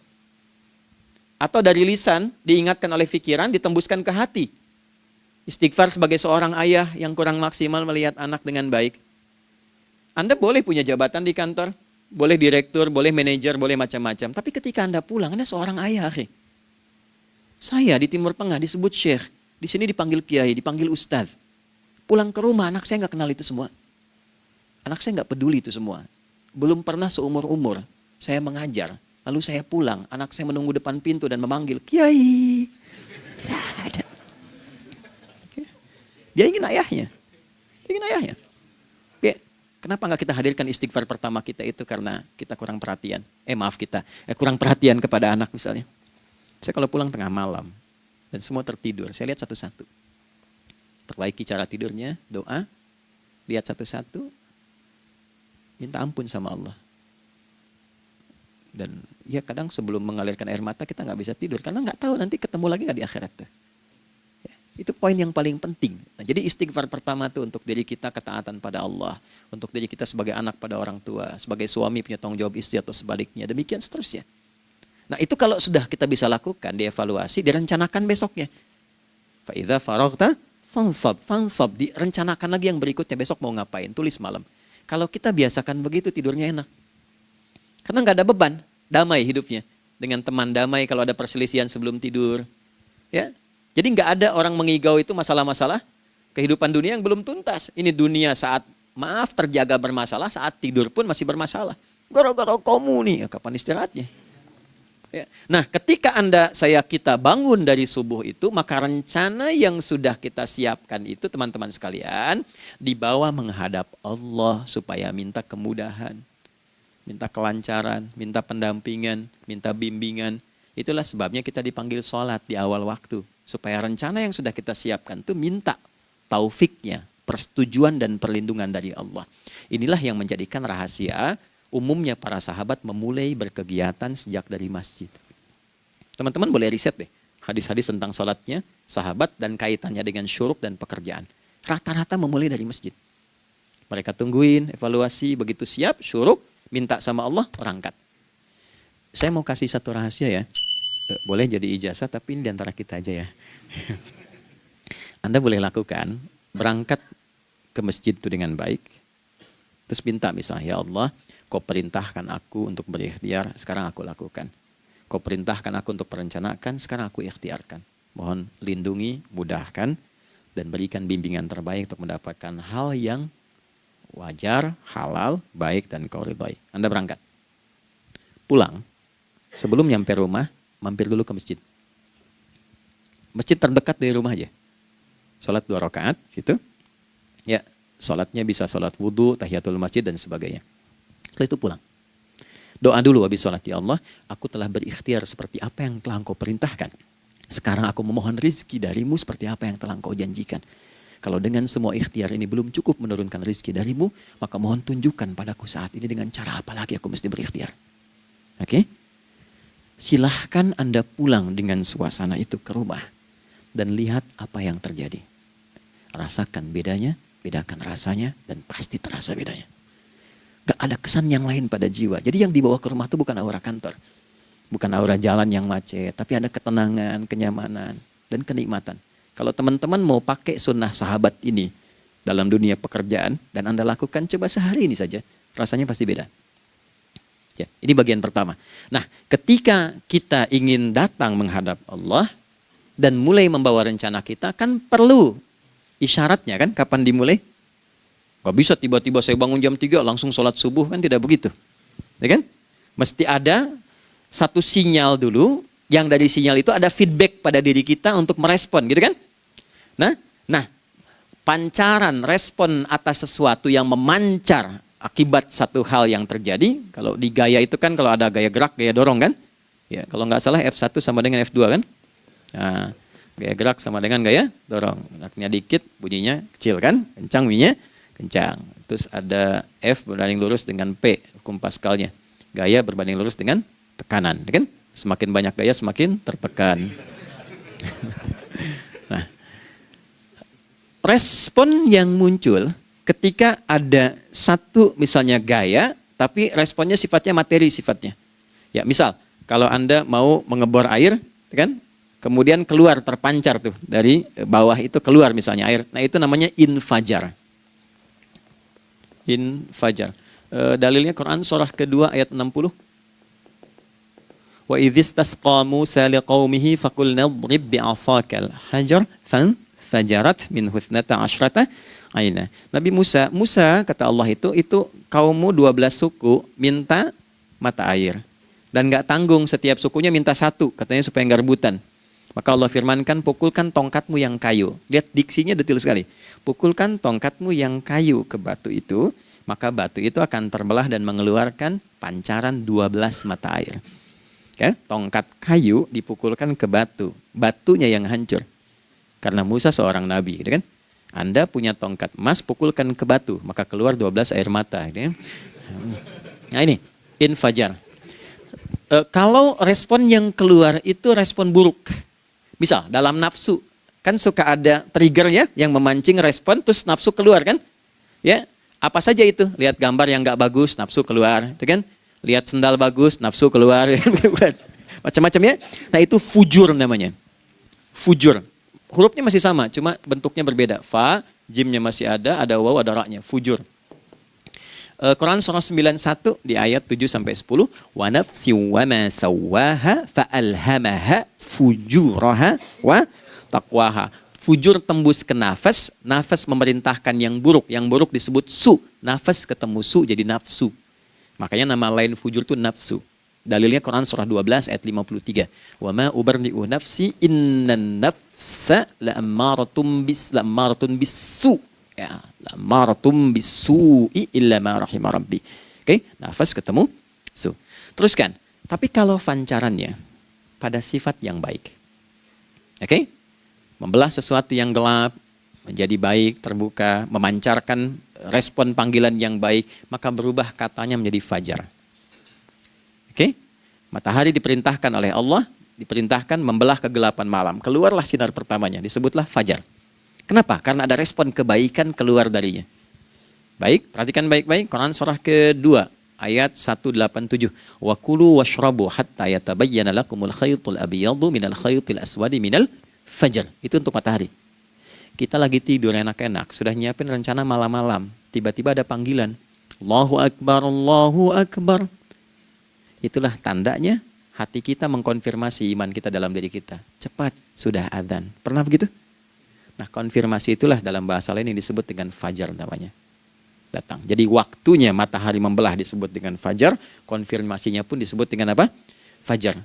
Atau dari lisan diingatkan oleh pikiran, ditembuskan ke hati? Istighfar sebagai seorang ayah yang kurang maksimal melihat anak dengan baik. Anda boleh punya jabatan di kantor, boleh direktur, boleh manajer, boleh macam-macam. Tapi ketika Anda pulang, Anda seorang ayah, akhi. Saya di Timur Tengah disebut syekh, di sini dipanggil kiai, dipanggil ustadz. Pulang ke rumah anak saya nggak kenal itu semua. Anak saya nggak peduli itu semua. Belum pernah seumur-umur saya mengajar, lalu saya pulang, anak saya menunggu depan pintu dan memanggil kiai. Tidak ada. Dia ingin ayahnya, Oke. Kenapa nggak kita hadirkan istighfar pertama kita itu karena kita kurang perhatian? Kurang perhatian kepada anak misalnya. Saya kalau pulang tengah malam dan semua tertidur, saya lihat satu-satu. Perbaiki cara tidurnya, doa, lihat satu-satu, minta ampun sama Allah. Dan ya kadang sebelum mengalirkan air mata kita nggak bisa tidur karena nggak tahu nanti ketemu lagi nggak di akhirat. Ya, itu poin yang paling penting. Nah, jadi istighfar pertama tuh untuk diri kita ketaatan pada Allah, untuk diri kita sebagai anak pada orang tua, sebagai suami punya tanggung jawab istri atau sebaliknya, demikian seterusnya. Nah itu kalau sudah kita bisa lakukan, dievaluasi, direncanakan besoknya. Fa'idha faraghta fansab, direncanakan lagi yang berikutnya, besok mau ngapain, tulis malam. Kalau kita biasakan begitu, tidurnya enak. Karena nggak ada beban, damai hidupnya. Dengan teman damai kalau ada perselisihan sebelum tidur. Ya, jadi nggak ada orang mengigau itu masalah-masalah kehidupan dunia yang belum tuntas. Ini dunia saat, maaf, terjaga bermasalah, saat tidur pun masih bermasalah. Gara-gara kamu nih, ya, kapan istirahatnya? Ya. Nah, ketika kita bangun dari subuh itu, maka rencana yang sudah kita siapkan itu, teman-teman sekalian, dibawa menghadap Allah supaya minta kemudahan, minta kelancaran, minta pendampingan, minta bimbingan. Itulah sebabnya kita dipanggil sholat di awal waktu, supaya rencana yang sudah kita siapkan itu minta taufiknya, persetujuan dan perlindungan dari Allah. Inilah yang menjadikan rahasia umumnya para sahabat memulai berkegiatan sejak dari masjid. Teman-teman boleh riset deh hadis-hadis tentang sholatnya sahabat dan kaitannya dengan syuruk dan pekerjaan. Rata-rata memulai dari masjid. Mereka tungguin, evaluasi, begitu siap, syuruk, minta sama Allah, berangkat. Saya mau kasih satu rahasia ya. Boleh jadi ijazah tapi ini diantara kita aja ya. Anda boleh lakukan, berangkat ke masjid itu dengan baik. Terus minta misalnya, ya Allah, Kau perintahkan aku untuk berikhtiar, sekarang aku lakukan. Kau perintahkan aku untuk merencanakan, sekarang aku ikhtiarkan. Mohon lindungi, mudahkan, dan berikan bimbingan terbaik untuk mendapatkan hal yang wajar, halal, baik, dan kau ridhai. Anda berangkat. Pulang, Sebelum nyampe rumah, mampir dulu ke masjid. Masjid terdekat dari rumah aja. Sholat 2 rakaat, situ. Ya, sholatnya bisa sholat wudhu, tahiyatul masjid, dan sebagainya. Setelah itu pulang. Doa dulu habis sholat. Ya Allah, aku telah berikhtiar seperti apa yang telah Engkau perintahkan. Sekarang aku memohon rizki darimu seperti apa yang telah Engkau janjikan. Kalau dengan semua ikhtiar ini belum cukup menurunkan rizki darimu, maka mohon tunjukkan padaku saat ini dengan cara apa lagi aku mesti berikhtiar. Oke? Silahkan Anda pulang dengan suasana itu ke rumah. Dan lihat apa yang terjadi. Rasakan bedanya, bedakan rasanya, dan pasti terasa bedanya. Gak ada kesan yang lain pada jiwa. Jadi yang dibawa ke rumah itu bukan aura kantor. Bukan aura jalan yang macet. Tapi ada ketenangan, kenyamanan, dan kenikmatan. Kalau teman-teman mau pakai sunnah sahabat ini dalam dunia pekerjaan, dan Anda lakukan coba sehari ini saja, rasanya pasti beda. Ya, ini bagian pertama. Nah, ketika kita ingin datang menghadap Allah, dan mulai membawa rencana kita, kan perlu isyaratnya kan, kapan dimulai? Gak bisa tiba-tiba saya bangun jam 3 langsung sholat subuh, kan tidak begitu. Ya kan? Mesti ada satu sinyal dulu, yang dari sinyal itu ada feedback pada diri kita untuk merespon, gitu kan? Nah, pancaran respon atas sesuatu yang memancar akibat satu hal yang terjadi, kalau di gaya itu kan kalau ada gaya gerak, gaya dorong kan? Ya, kalau nggak salah F1 sama dengan F2 kan? Nah, gaya gerak sama dengan gaya dorong. Geraknya dikit, bunyinya kecil kan? Kencang bunyinya, kencang. Terus ada F berbanding lurus dengan P, hukum Pascalnya. Gaya berbanding lurus dengan tekanan, kan? Semakin banyak gaya, semakin tertekan. Nah, respon yang muncul ketika ada satu misalnya gaya, tapi responnya sifatnya materi sifatnya. Ya, misal kalau Anda mau mengebor air, kan? Kemudian keluar terpancar tuh dari bawah itu keluar misalnya air. Nah, itu namanya infajar. Infajar. Dalilnya Quran surah kedua ayat 60. Wa idzistasqa Musa liqaumihi faqulna idrib bi'asakal hajar fanfajarat min husnata asyrata aina. Nabi Musa kata Allah itu kaummu 12 suku minta mata air. Dan nggak tanggung, setiap sukunya minta satu, katanya supaya nggak rebutan. Maka Allah firmankan, pukulkan tongkatmu yang kayu. Lihat diksinya detil sekali. Pukulkan tongkatmu yang kayu ke batu itu, maka batu itu akan terbelah dan mengeluarkan pancaran 12 mata air. Ya, tongkat kayu dipukulkan ke batu, batunya yang hancur. Karena Musa seorang nabi, gitu kan? Anda punya tongkat emas, pukulkan ke batu, maka keluar 12 air mata. Gitu ya. Nah ini, infajar. Kalau respon yang keluar itu respon buruk. Misal dalam nafsu, kan suka ada trigger ya yang memancing respon, terus nafsu keluar kan? Ya, apa saja itu? Lihat gambar yang nggak bagus, nafsu keluar, itu kan? Lihat sendal bagus, nafsu keluar, macam-macam ya. Nah itu fujur namanya, fujur. Hurufnya masih sama, cuma bentuknya berbeda. Fa, jimnya masih ada waw, ada ra-nya, fujur. Quran surah 91 di ayat 7-10. Wa nafsi wa ma sawwaha fa alhamaha fujuraha wa taqwaha. Fujur tembus ke nafas, nafas memerintahkan yang buruk disebut su. Nafas ketemu su jadi nafsu. Makanya nama lain fujur itu nafsu. Dalilnya Quran surah 12 ayat 53. Wa ma ubarri'u nafsi innan nafsa la'ammaratun bisu. Ya, la'ammaratun bisu'i illa ma rahima rabbi. Oke, nafas ketemu su. Teruskan. Tapi kalau pancarannya pada sifat yang baik. Oke? Membelah sesuatu yang gelap menjadi baik, terbuka, memancarkan respon panggilan yang baik, maka berubah katanya menjadi fajar. Oke? Matahari diperintahkan oleh Allah, diperintahkan membelah kegelapan malam. Keluarlah sinar pertamanya, disebutlah fajar. Kenapa? Karena ada respon kebaikan keluar darinya. Baik, perhatikan baik-baik. Quran surah kedua, ayat 187. Wa kulu washrabu hatta yatabayyana lakumul khaytul abyadu minal khaytil aswadi minal fajar. Itu untuk matahari. Kita lagi tidur enak-enak, sudah nyiapin rencana malam-malam. Tiba-tiba ada panggilan. Allahu Akbar, Allahu Akbar. Itulah tandanya hati kita mengkonfirmasi iman kita dalam diri kita. Cepat, sudah adzan. Pernah begitu? Nah, konfirmasi itulah dalam bahasa lain yang disebut dengan fajar namanya. Datang. Jadi waktunya matahari membelah disebut dengan fajar, konfirmasinya pun disebut dengan apa? fajar.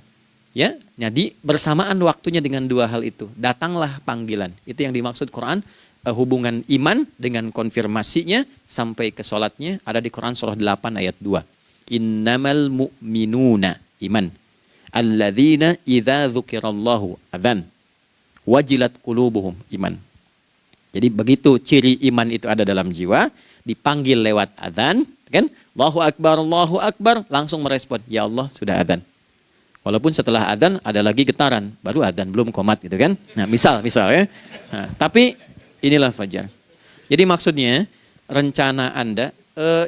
Ya, jadi bersamaan waktunya dengan dua hal itu, datanglah panggilan. Itu yang dimaksud Quran, hubungan iman dengan konfirmasinya sampai ke sholatnya ada di Quran surah 8 ayat 2. Innamal mu'minuna, iman. Alladzina idza dzukirallahu adzan. Wajilat qulubuhum, iman. Jadi begitu ciri iman itu ada dalam jiwa, dipanggil lewat adzan, kan? Allahu Akbar, langsung merespon, ya Allah sudah adzan. Walaupun setelah adzan ada lagi getaran, baru adzan belum qomat gitu kan. Nah, misal ya. Nah, tapi inilah fajar. Jadi maksudnya rencana Anda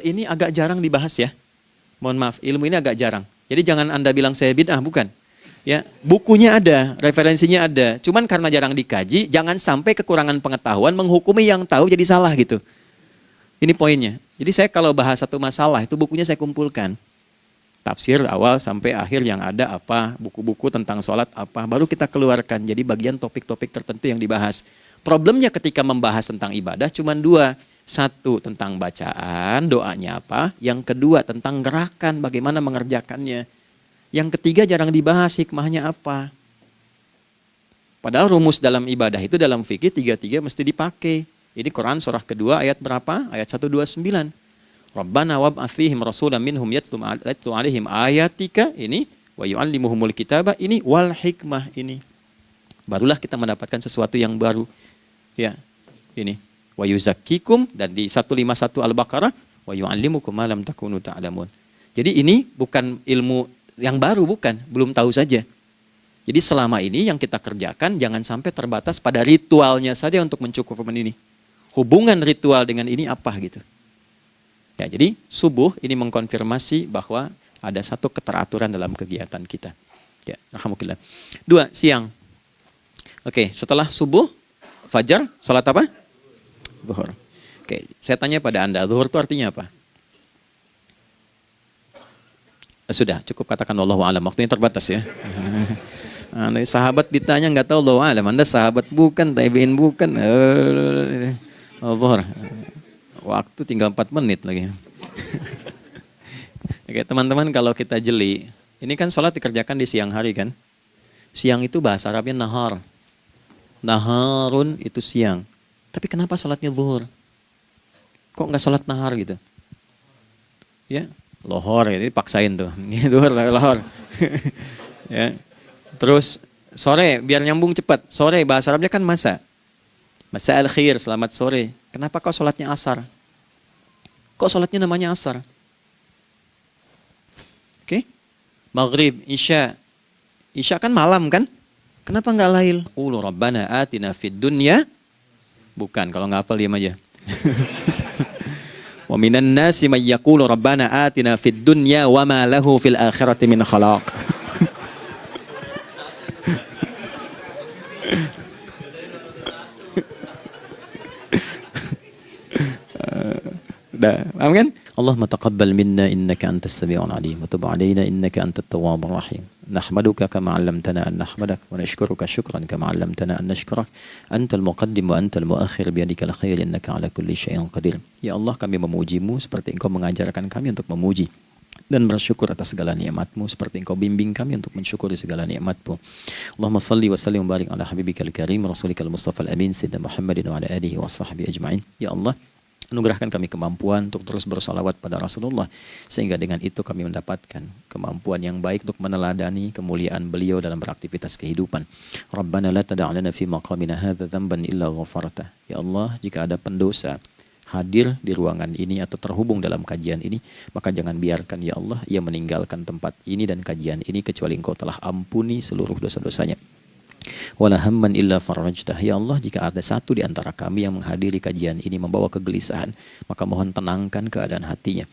ini agak jarang dibahas ya. Mohon maaf, ilmu ini agak jarang. Jadi jangan Anda bilang saya bid'ah, bukan. Ya, bukunya ada, referensinya ada. Cuman karena jarang dikaji, jangan sampai kekurangan pengetahuan menghukumi yang tahu jadi salah gitu. Ini poinnya. Jadi saya kalau bahas satu masalah itu bukunya saya kumpulkan. Tafsir awal sampai akhir yang ada apa, buku-buku tentang sholat apa, baru kita keluarkan. Jadi bagian topik-topik tertentu yang dibahas. Problemnya ketika membahas tentang ibadah cuma dua. Satu tentang bacaan, doanya apa. Yang kedua tentang gerakan, bagaimana mengerjakannya. Yang ketiga jarang dibahas, hikmahnya apa. Padahal rumus dalam ibadah itu dalam fikih tiga-tiga mesti dipakai. Ini Quran surah kedua ayat berapa? Ayat 129. Rabbana wab'ats fihim rasulan minhum yatlu 'alaihim ayatika, ini wa yu'allimuhumul kitaba, ini wal hikmah, ini. Barulah kita mendapatkan sesuatu yang baru. Ya. Ini wa yuzakkikum, dan di 151 Al-Baqarah wa yu'allimukum ma lam takunu ta'lamun. Jadi ini bukan ilmu yang baru, bukan, belum tahu saja. Jadi selama ini yang kita kerjakan jangan sampai terbatas pada ritualnya saja untuk mencukupkan ini. Hubungan ritual dengan ini apa gitu. Ya, jadi subuh ini mengkonfirmasi bahwa ada satu keteraturan dalam kegiatan kita. Ya, alhamdulillah. 2, siang. Oke, setelah subuh, fajar, sholat apa? Zuhur. Oke, saya tanya pada Anda, zuhur itu artinya apa? Sudah, cukup katakan wallahu a'lam. Waktunya terbatas ya. Sahabat ditanya nggak tahu wallahu a'lam. Anda sahabat bukan, tabi'in bukan. Zuhur. Waktu tinggal 4 menit lagi. Oke, teman-teman, kalau kita jeli, ini kan sholat dikerjakan di siang hari kan? Siang itu bahasa Arabnya nahar. Naharun itu siang. Tapi kenapa sholatnya zuhur? Kok nggak sholat nahar gitu? Ya, lohor, ini paksain tuh. Zuhur, lohor. Ya. Terus sore, biar nyambung cepat. Sore, bahasa Arabnya kan masa. Masa al-khir, selamat sore. Kenapa kau sholatnya asar? Kok sholatnya namanya asar? Oke? Maghrib, isya. Isya kan malam kan? Kenapa nggak lail? Qulu rabbana atina fid dunya. Bukan, kalau nggak hafal diam aja. Wa minan nasi may yaqulu rabbana atina fid dunya wa ma lahu fil akhirati min khalaq. Paham kan? Allahumma taqabbal minna innaka antas sami'ul alim wa tub 'alaina innaka antat tawwabur rahim. Nahmaduka kama 'allamtana an nahmadak wa nashkuruka syukran kama 'allamtana an nashkurak. Antal muqaddim wa antal muakhir bi yadikal khair innaka 'ala kulli syai'in qadir. Ya Allah, kami memujimu seperti Engkau mengajarkan kami untuk memuji dan bersyukur atas segala nikmat-Mu seperti Engkau bimbing kami untuk mensyukuri segala nikmat-Mu. Allahumma salli wa sallim wa barik ala habibikal karim rasulikal mustafa al-amin sayyidina Muhammadin wa ala alihi wa sahbihi ajma'in. Ya Allah, anugerahkan kami kemampuan untuk terus bersalawat pada Rasulullah, sehingga dengan itu kami mendapatkan kemampuan yang baik untuk meneladani kemuliaan beliau dalam beraktivitas kehidupan. Rabbana la tada' lana fi maqamina hadza dzamban illa ghafartah. Ya Allah, jika ada pendosa hadir di ruangan ini atau terhubung dalam kajian ini, maka jangan biarkan ya Allah ia meninggalkan tempat ini dan kajian ini kecuali Engkau telah ampuni seluruh dosa-dosanya. Wala hamman illa farajtah. Ya Allah, jika ada satu di antara kami yang menghadiri kajian ini membawa kegelisahan, maka mohon tenangkan keadaan hatinya.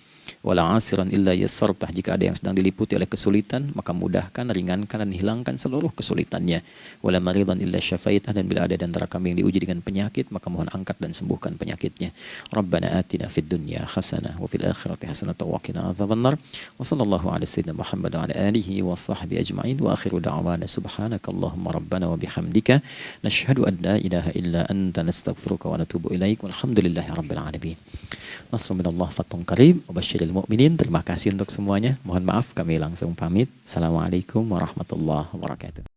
Wala asiran illa yassartah. Jika ada yang sedang diliputi oleh kesulitan, maka mudahkan, ringankan dan hilangkan seluruh kesulitannya. Wala maridan illa syafaitah. Dan bila ada di antara kami yang diuji dengan penyakit, maka mohon angkat dan sembuhkan penyakitnya. Rabbana atina fid dunya hasanah wa fil akhirati hasanah wa qina adzabannar. Wa sallallahu ala sayyidina Muhammad wa ala alihi wa sahbihi ajma'in. Wa akhiru da'wana subhanakallahumma rabbana subhanaka wa bihamdika nasyhadu an la ilaha illa anta nastaghfiruka wa natubu ilaik. Walhamdulillahi rabbil alamin. Nasrun minallah fathun qarib wa basyiril mu'minin. Terima kasih untuk semuanya. Mohon maaf kami langsung pamit. Assalamualaikum warahmatullahi wabarakatuh.